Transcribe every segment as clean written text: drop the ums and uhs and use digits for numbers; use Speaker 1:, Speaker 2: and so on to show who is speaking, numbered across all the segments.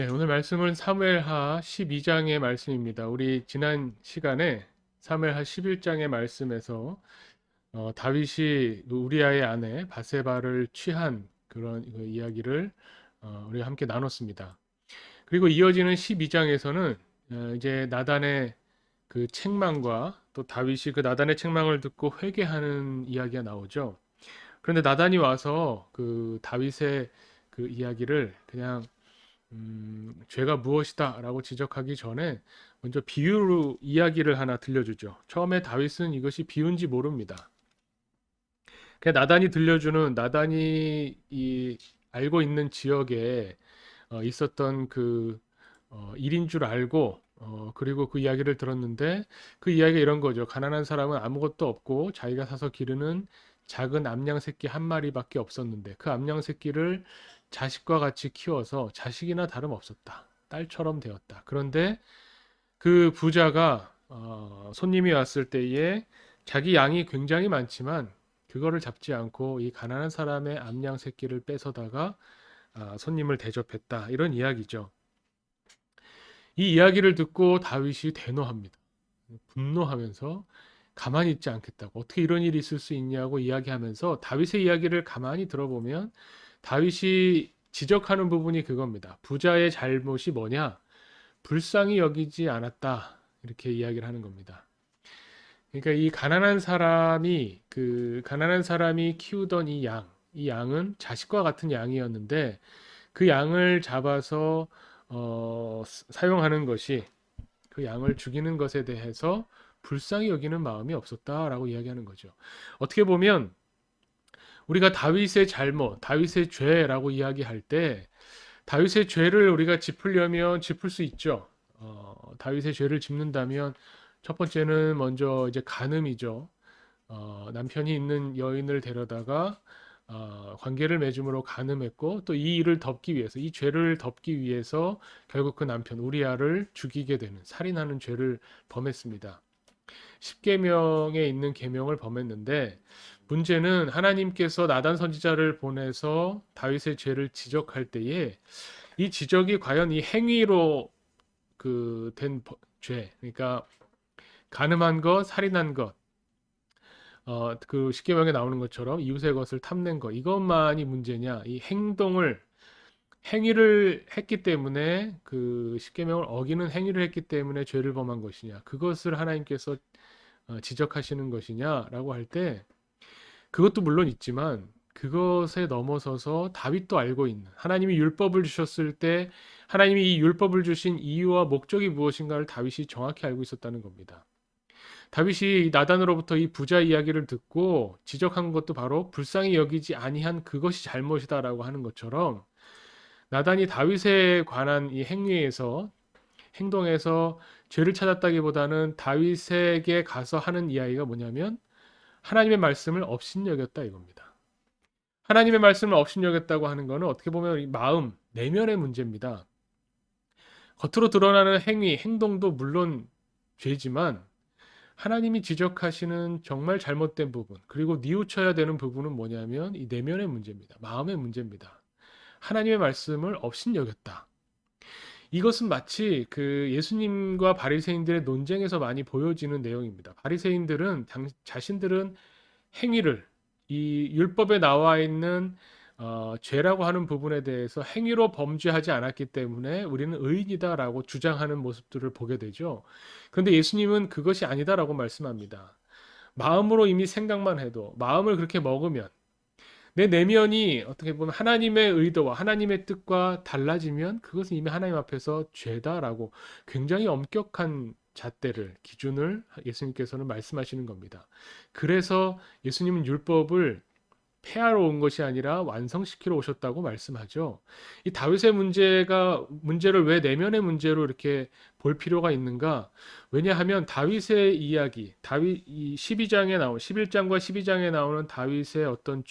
Speaker 1: 네, 오늘 말씀은 사무엘하 12장의 말씀입니다. 우리 지난 시간에 사무엘하 11장의 말씀에서 다윗이 우리아의 아내 바세바를 취한 그런 그 이야기를 우리가 함께 나눴습니다. 그리고 이어지는 12장에서는 이제 나단의 그 책망과 또 다윗이 그 나단의 책망을 듣고 회개하는 이야기가 나오죠. 그런데 나단이 와서 그 다윗의 그 이야기를 그냥 죄가 무엇이다라고 지적하기 전에 먼저 비유로 이야기를 하나 들려주죠. 처음에 다윗은 이것이 비유인지 모릅니다. 그냥 나단이 들려주는 나단이 알고 있는 지역에 있었던 그 일인 줄 알고 그리고 그 이야기를 들었는데 그 이야기가 이런 거죠. 가난한 사람은 아무것도 없고 자기가 사서 기르는 작은 암양 새끼 한 마리밖에 없었는데 그 암양 새끼를 자식과 같이 키워서 자식이나 다름없었다. 딸처럼 되었다. 그런데 그 부자가 손님이 왔을 때에 자기 양이 굉장히 많지만 그거를 잡지 않고 이 가난한 사람의 암양 새끼를 뺏어다가 손님을 대접했다. 이런 이야기죠. 이 이야기를 듣고 다윗이 대노합니다. 분노하면서 가만히 있지 않겠다고. 어떻게 이런 일이 있을 수 있냐고 이야기하면서 다윗의 이야기를 가만히 들어보면 다윗이 지적하는 부분이 그겁니다. 부자의 잘못이 뭐냐? 불쌍히 여기지 않았다. 이렇게 이야기를 하는 겁니다. 그러니까 이 가난한 사람이 키우던 이 양은 자식과 같은 양이었는데 그 양을 잡아서 사용하는 것이 그 양을 죽이는 것에 대해서 불쌍히 여기는 마음이 없었다라고 이야기하는 거죠. 어떻게 보면 우리가 다윗의 잘못, 다윗의 죄라고 이야기할 때 다윗의 죄를 우리가 짚으려면 짚을 수 있죠. 다윗의 죄를 짚는다면 첫 번째는 먼저 이제 간음이죠. 남편이 있는 여인을 데려다가 관계를 맺음으로 간음했고 또 이 일을 덮기 위해서 이 죄를 덮기 위해서 결국 그 남편 우리아를 죽이게 되는 살인하는 죄를 범했습니다. 10계명에 있는 계명을 범했는데 문제는 하나님께서 나단 선지자를 보내서 다윗의 죄를 지적할 때에 이 지적이 과연 이 행위로 그 된 죄, 그러니까 간음한 것, 살인한 것, 그 십계명에 나오는 것처럼 이웃의 것을 탐낸 것, 이것만이 문제냐? 이 행위를 했기 때문에 그 십계명을 어기는 행위를 했기 때문에 죄를 범한 것이냐? 그것을 하나님께서 지적하시는 것이냐라고 할 때 그것도 물론 있지만 그것에 넘어서서 다윗도 알고 있는 하나님이 율법을 주셨을 때 하나님이 이 율법을 주신 이유와 목적이 무엇인가를 다윗이 정확히 알고 있었다는 겁니다. 다윗이 나단으로부터 이 부자 이야기를 듣고 지적한 것도 바로 불쌍히 여기지 아니한 그것이 잘못이다라고 하는 것처럼 나단이 다윗에 관한 이 행동에서 죄를 찾았다기보다는 다윗에게 가서 하는 이야기가 뭐냐면 하나님의 말씀을 업신여겼다 이겁니다. 하나님의 말씀을 업신여겼다고 하는 것은 어떻게 보면 이 마음, 내면의 문제입니다. 겉으로 드러나는 행동도 물론 죄지만 하나님이 지적하시는 정말 잘못된 부분, 그리고 뉘우쳐야 되는 부분은 뭐냐면 이 내면의 문제입니다. 마음의 문제입니다. 하나님의 말씀을 업신여겼다. 이것은 마치 그 예수님과 바리새인들의 논쟁에서 많이 보여지는 내용입니다. 바리새인들은 자신들은 행위를 이 율법에 나와 있는 죄라고 하는 부분에 대해서 행위로 범죄하지 않았기 때문에 우리는 의인이다라고 주장하는 모습들을 보게 되죠. 그런데 예수님은 그것이 아니다라고 말씀합니다. 마음으로 이미 생각만 해도 마음을 그렇게 먹으면 내 내면이 어떻게 보면 하나님의 의도와 하나님의 뜻과 달라지면 그것은 이미 하나님 앞에서 죄다라고 굉장히 엄격한 잣대를 기준을 예수님께서는 말씀하시는 겁니다. 그래서 예수님은 율법을 폐하러 온 것이 아니라 완성시키러 오셨다고 말씀하죠. 이 다윗의 문제를 왜 내면의 문제로 이렇게 볼 필요가 있는가? 왜냐하면 다윗의 이야기, 다윗 이 12장에 나온 11장과 12장에 나오는 다윗의 어떤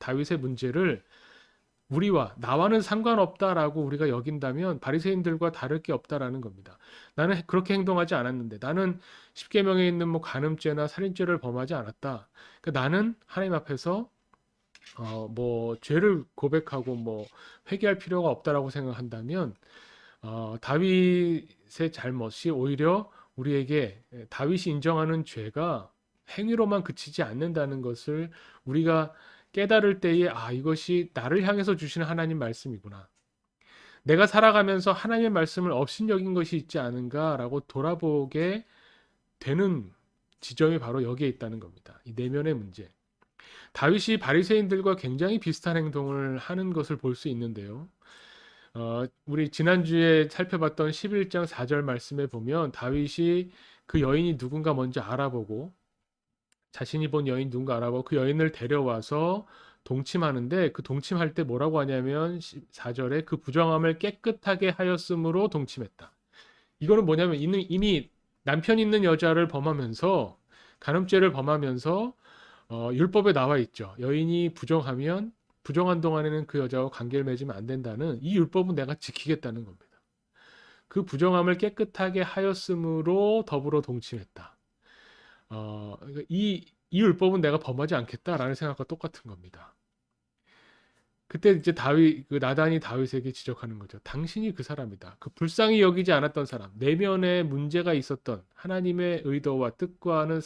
Speaker 1: 다윗의 문제를 우리와 나와는 상관없다라고 우리가 여긴다면 바리새인들과 다를 게 없다라는 겁니다. 나는 그렇게 행동하지 않았는데 나는 십계명에 있는 뭐 간음죄나 살인죄를 범하지 않았다. 그러니까 나는 하나님 앞에서 뭐 죄를 고백하고 뭐 회개할 필요가 없다라고 생각한다면 다윗의 잘못이 오히려 우리에게 다윗이 인정하는 죄가 행위로만 그치지 않는다는 것을 우리가 깨달을 때에 이것이 나를 향해서 주시는 하나님 말씀이구나. 내가 살아가면서 하나님의 말씀을 업신여긴 것이 있지 않은가라고 돌아보게 되는 지점이 바로 여기에 있다는 겁니다. 이 내면의 문제. 다윗이 바리새인들과 굉장히 비슷한 행동을 하는 것을 볼 수 있는데요. 우리 지난주에 살펴봤던 11장 4절 말씀에 보면 다윗이 그 여인이 누군가 먼저 알아보고 자신이 본 여인 누군가 알아보고 그 여인을 데려와서 동침하는데 그 동침할 때 뭐라고 하냐면 4절에 그 부정함을 깨끗하게 하였으므로 동침했다. 이거는 뭐냐면 이미 남편 있는 여자를 범하면서 간음죄를 범하면서 율법에 나와 있죠. 여인이 부정한 동안에는 그 여자와 관계를 맺으면 안 된다는 이 율법은 내가 지키겠다는 겁니다. 그 부정함을 깨끗하게 하였으므로 더불어 동침했다. 그러니까 이 율법은 내가 범하지 않겠다라는 생각과 똑같은 겁니다. 그때 이제 그 나단이 다윗에게 지적하는 거죠. 당신이 그 사람이다. 그 불쌍히 여기지 않았던 사람, 내면에 문제가 있었던 하나님의 의도와 뜻과는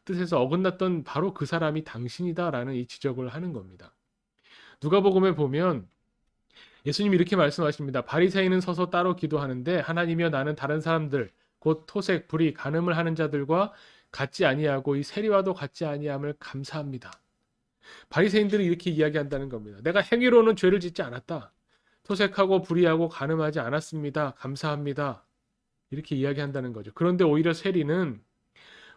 Speaker 1: 뜻에서 어긋났던 바로 그 사람이 당신이다라는 이 지적을 하는 겁니다. 누가복음에 보면 예수님이 이렇게 말씀하십니다. 바리새인은 서서 따로 기도하는데 하나님이여 나는 다른 사람들 곧 토색, 불의, 간음을 하는 자들과 같지 아니하고 이 세리와도 같지 아니함을 감사합니다. 바리새인들이 이렇게 이야기한다는 겁니다. 내가 행위로는 죄를 짓지 않았다. 토색하고 불의하고 간음하지 않았습니다. 감사합니다. 이렇게 이야기한다는 거죠. 그런데 오히려 세리는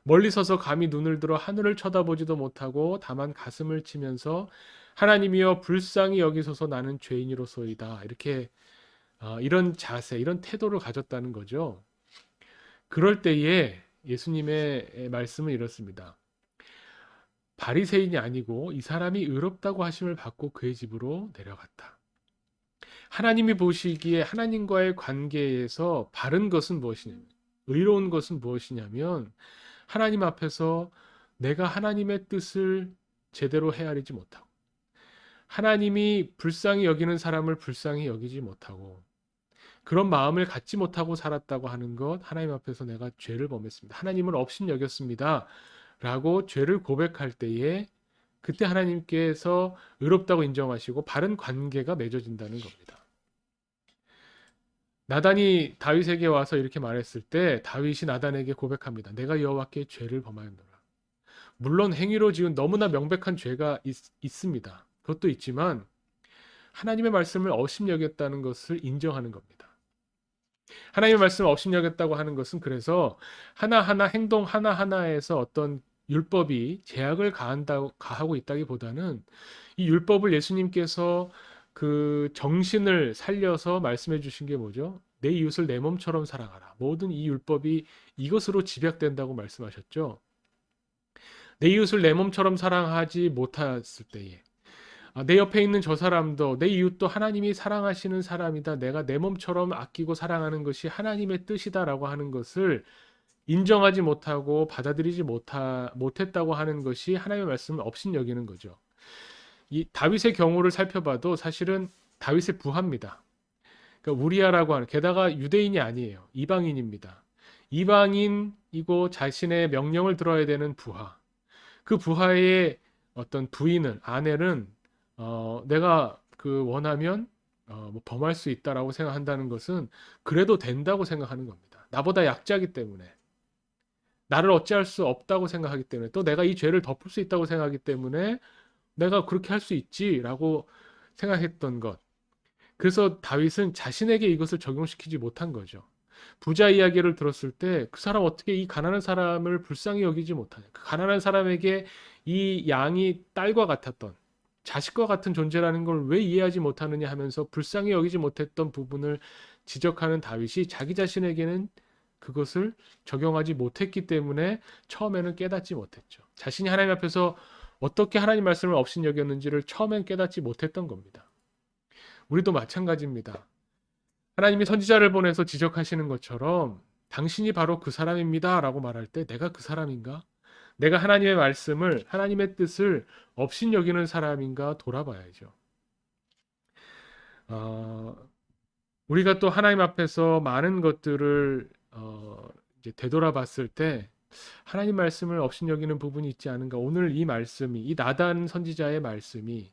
Speaker 1: 멀리 서서 감히 눈을 들어 하늘을 쳐다보지도 못하고 다만 가슴을 치면서 하나님이여 불쌍히 여기소서 나는 죄인이로소이다. 이렇게 이런 자세, 이런 태도를 가졌다는 거죠. 그럴 때에 예수님의 말씀은 이렇습니다. 바리새인이 아니고 이 사람이 의롭다고 하심을 받고 그의 집으로 내려갔다. 하나님이 보시기에 하나님과의 관계에서 바른 것은 무엇이냐면, 의로운 것은 무엇이냐면 하나님 앞에서 내가 하나님의 뜻을 제대로 헤아리지 못하고 하나님이 불쌍히 여기는 사람을 불쌍히 여기지 못하고 그런 마음을 갖지 못하고 살았다고 하는 것, 하나님 앞에서 내가 죄를 범했습니다. 하나님을 업신여겼습니다. 라고 죄를 고백할 때에 그때 하나님께서 의롭다고 인정하시고 바른 관계가 맺어진다는 겁니다. 나단이 다윗에게 와서 이렇게 말했을 때 다윗이 나단에게 고백합니다. 내가 여호와께 죄를 범하였노라. 물론 행위로 지은 너무나 명백한 죄가 있습니다. 그것도 있지만 하나님의 말씀을 업신여겼다는 것을 인정하는 겁니다. 하나님의 말씀을 업신여겼다고 하는 것은 그래서 하나하나 행동 하나하나에서 어떤 율법이 제약을 가하고 있다기보다는 이 율법을 예수님께서 그 정신을 살려서 말씀해 주신 게 뭐죠? 내 이웃을 내 몸처럼 사랑하라. 모든 이 율법이 이것으로 집약된다고 말씀하셨죠. 내 이웃을 내 몸처럼 사랑하지 못했을 때에 내 옆에 있는 저 사람도 내 이웃도 하나님이 사랑하시는 사람이다. 내가 내 몸처럼 아끼고 사랑하는 것이 하나님의 뜻이다라고 하는 것을 인정하지 못하고 받아들이지 못했다고 하는 것이 하나님의 말씀을 업신여기는 거죠. 이 다윗의 경우를 살펴봐도 사실은 다윗의 부하입니다. 그러니까 우리아라고 하는, 게다가 유대인이 아니에요. 이방인입니다. 이방인이고 자신의 명령을 들어야 되는 부하. 그 부하의 어떤 부인은, 아내는 내가 그 원하면 뭐 범할 수 있다라고 생각한다는 것은 그래도 된다고 생각하는 겁니다. 나보다 약자기 때문에, 나를 어찌할 수 없다고 생각하기 때문에, 또 내가 이 죄를 덮을 수 있다고 생각하기 때문에 내가 그렇게 할 수 있지라고 생각했던 것. 그래서 다윗은 자신에게 이것을 적용시키지 못한 거죠. 부자 이야기를 들었을 때 그 사람 어떻게 이 가난한 사람을 불쌍히 여기지 못하냐. 그 가난한 사람에게 이 양이 딸과 같았던, 자식과 같은 존재라는 걸 왜 이해하지 못하느냐 하면서 불쌍히 여기지 못했던 부분을 지적하는 다윗이 자기 자신에게는 그것을 적용하지 못했기 때문에 처음에는 깨닫지 못했죠. 자신이 하나님 앞에서 어떻게 하나님 말씀을 업신여겼는지를 처음엔 깨닫지 못했던 겁니다. 우리도 마찬가지입니다. 하나님이 선지자를 보내서 지적하시는 것처럼 당신이 바로 그 사람입니다 라고 말할 때 내가 그 사람인가? 내가 하나님의 말씀을, 하나님의 뜻을 업신여기는 사람인가 돌아봐야죠. 우리가 또 하나님 앞에서 많은 것들을 이제 되돌아봤을 때 하나님 말씀을 업신여기는 부분이 있지 않은가? 오늘 이 말씀이 이 나단 선지자의 말씀이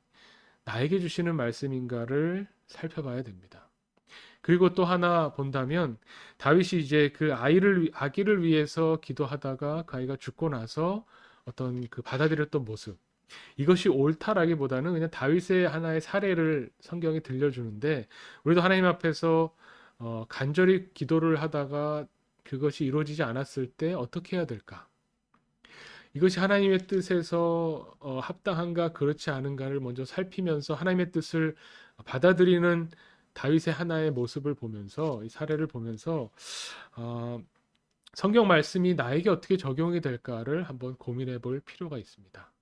Speaker 1: 나에게 주시는 말씀인가를 살펴봐야 됩니다. 그리고 또 하나 본다면 다윗이 이제 그 아기를 위해서 기도하다가 그 아이가 죽고 나서 어떤 그 받아들였던 모습 이것이 옳다라기보다는 그냥 다윗의 하나의 사례를 성경이 들려주는데 우리도 하나님 앞에서 간절히 기도를 하다가 그것이 이루어지지 않았을 때 어떻게 해야 될까? 이것이 하나님의 뜻에서 합당한가 그렇지 않은가를 먼저 살피면서 하나님의 뜻을 받아들이는 다윗의 하나의 모습을 보면서 이 사례를 보면서 어, 성경 말씀이 나에게 어떻게 적용이 될까를 한번 고민해 볼 필요가 있습니다.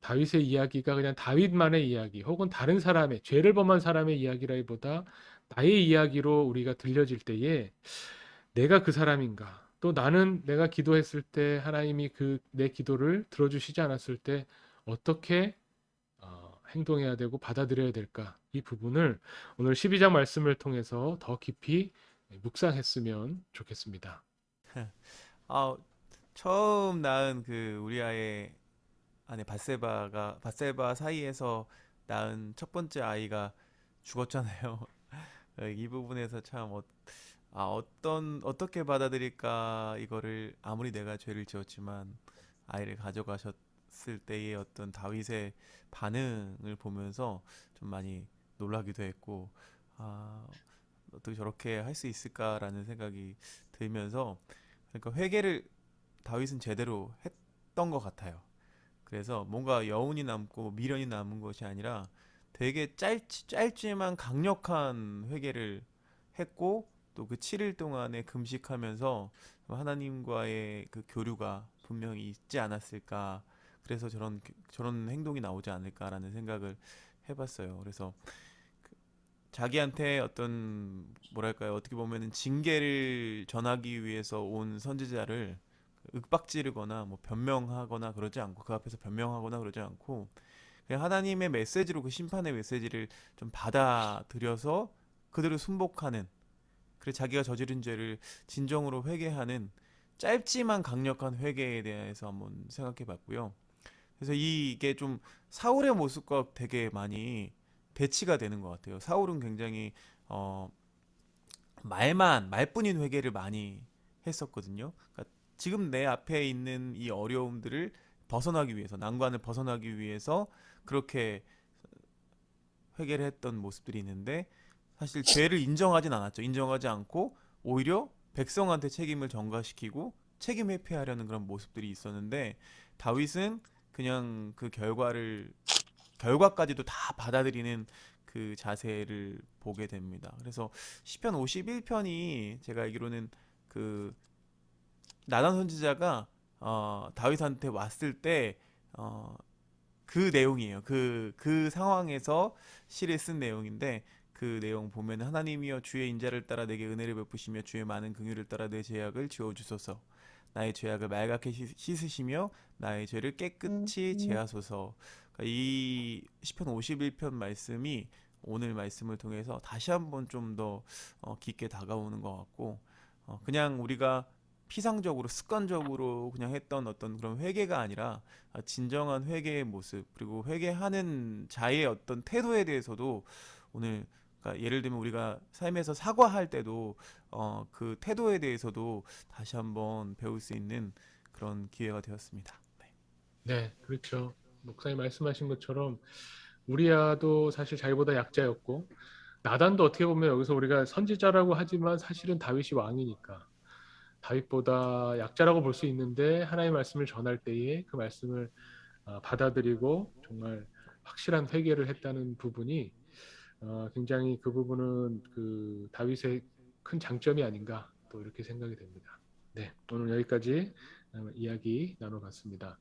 Speaker 1: 다윗의 이야기가 그냥 다윗만의 이야기 혹은 다른 사람의 죄를 범한 사람의 이야기라기보다 나의 이야기로 우리가 들려질 때에 내가 그 사람인가? 또 나는 내가 기도했을 때 하나님이 그 내 기도를 들어주시지 않았을 때 어떻게 행동해야 되고 받아들여야 될까? 이 부분을 오늘 12장 말씀을 통해서 더 깊이 묵상했으면 좋겠습니다.
Speaker 2: 아, 처음 낳은 그 우리 아의 아내 바세바 사이에서 낳은 첫 번째 아이가 죽었잖아요. 이 부분에서 참 어떻게 받아들일까 이거를 아무리 내가 죄를 지었지만 아이를 가져가셨을 때의 어떤 다윗의 반응을 보면서 좀 많이 놀라기도 했고 아, 어떻게 저렇게 할 수 있을까라는 생각이 들면서 그러니까 회개를 다윗은 제대로 했던 것 같아요. 그래서 뭔가 여운이 남고 미련이 남은 것이 아니라 되게 짧지만 강력한 회개를 했고 또 그 7일 동안에 금식하면서 하나님과의 그 교류가 분명히 있지 않았을까. 그래서 저런 행동이 나오지 않을까라는 생각을 해봤어요. 그래서 자기한테 어떤 뭐랄까요 어떻게 보면은 징계를 전하기 위해서 온 선지자를 윽박지르거나 뭐 변명하거나 그러지 않고 그 앞에서 변명하거나 그러지 않고 그냥 하나님의 메시지로 그 심판의 메시지를 좀 받아들여서 그대로 순복하는 그래 자기가 저지른 죄를 진정으로 회개하는 짧지만 강력한 회개에 대해서 한번 생각해 봤고요. 그래서 이게 좀 사울의 모습과 되게 많이 배치가 되는 것 같아요. 사울은 굉장히 어, 말뿐인 회개를 많이 했었거든요. 그러니까 지금 내 앞에 있는 이 어려움들을 벗어나기 위해서 난관을 벗어나기 위해서 그렇게 회개를 했던 모습들이 있는데 사실 죄를 인정하진 않았죠. 인정하지 않고 오히려 백성한테 책임을 전가시키고 책임 회피하려는 그런 모습들이 있었는데 다윗은 그냥 그 결과까지도 다 받아들이는 그 자세를 보게 됩니다. 그래서 시편 51편이 제가 알기로는 그 나단 선지자가 다윗한테 왔을 때 어, 그 내용이에요. 그 상황에서 시를 쓴 내용인데 그 내용 보면 하나님이여 주의 인자를 따라 내게 은혜를 베푸시며 주의 많은 긍휼을 따라 내 죄악을 지워 주소서. 나의 죄악을 말갛게 씻으시며 나의 죄를 깨끗이 제하소서. 그러니까 이 시편 51편 말씀이 오늘 말씀을 통해서 다시 한번 좀 더 깊게 다가오는 것 같고 그냥 우리가 피상적으로 습관적으로 그냥 했던 어떤 그런 회개가 아니라 진정한 회개의 모습 그리고 회개하는 자의 어떤 태도에 대해서도 오늘 그러니까 예를 들면 우리가 삶에서 사과할 때도 그 태도에 대해서도 다시 한번 배울 수 있는 그런 기회가 되었습니다. 네.
Speaker 1: 네, 그렇죠. 목사님 말씀하신 것처럼 우리야도 사실 자기보다 약자였고 나단도 어떻게 보면 여기서 우리가 선지자라고 하지만 사실은 다윗이 왕이니까 다윗보다 약자라고 볼 수 있는데 하나님의 말씀을 전할 때에 그 말씀을 받아들이고 정말 확실한 회개를 했다는 부분이 굉장히 그 부분은 그 다윗의 큰 장점이 아닌가 또 이렇게 생각이 됩니다. 네, 오늘 여기까지 이야기 나눠봤습니다.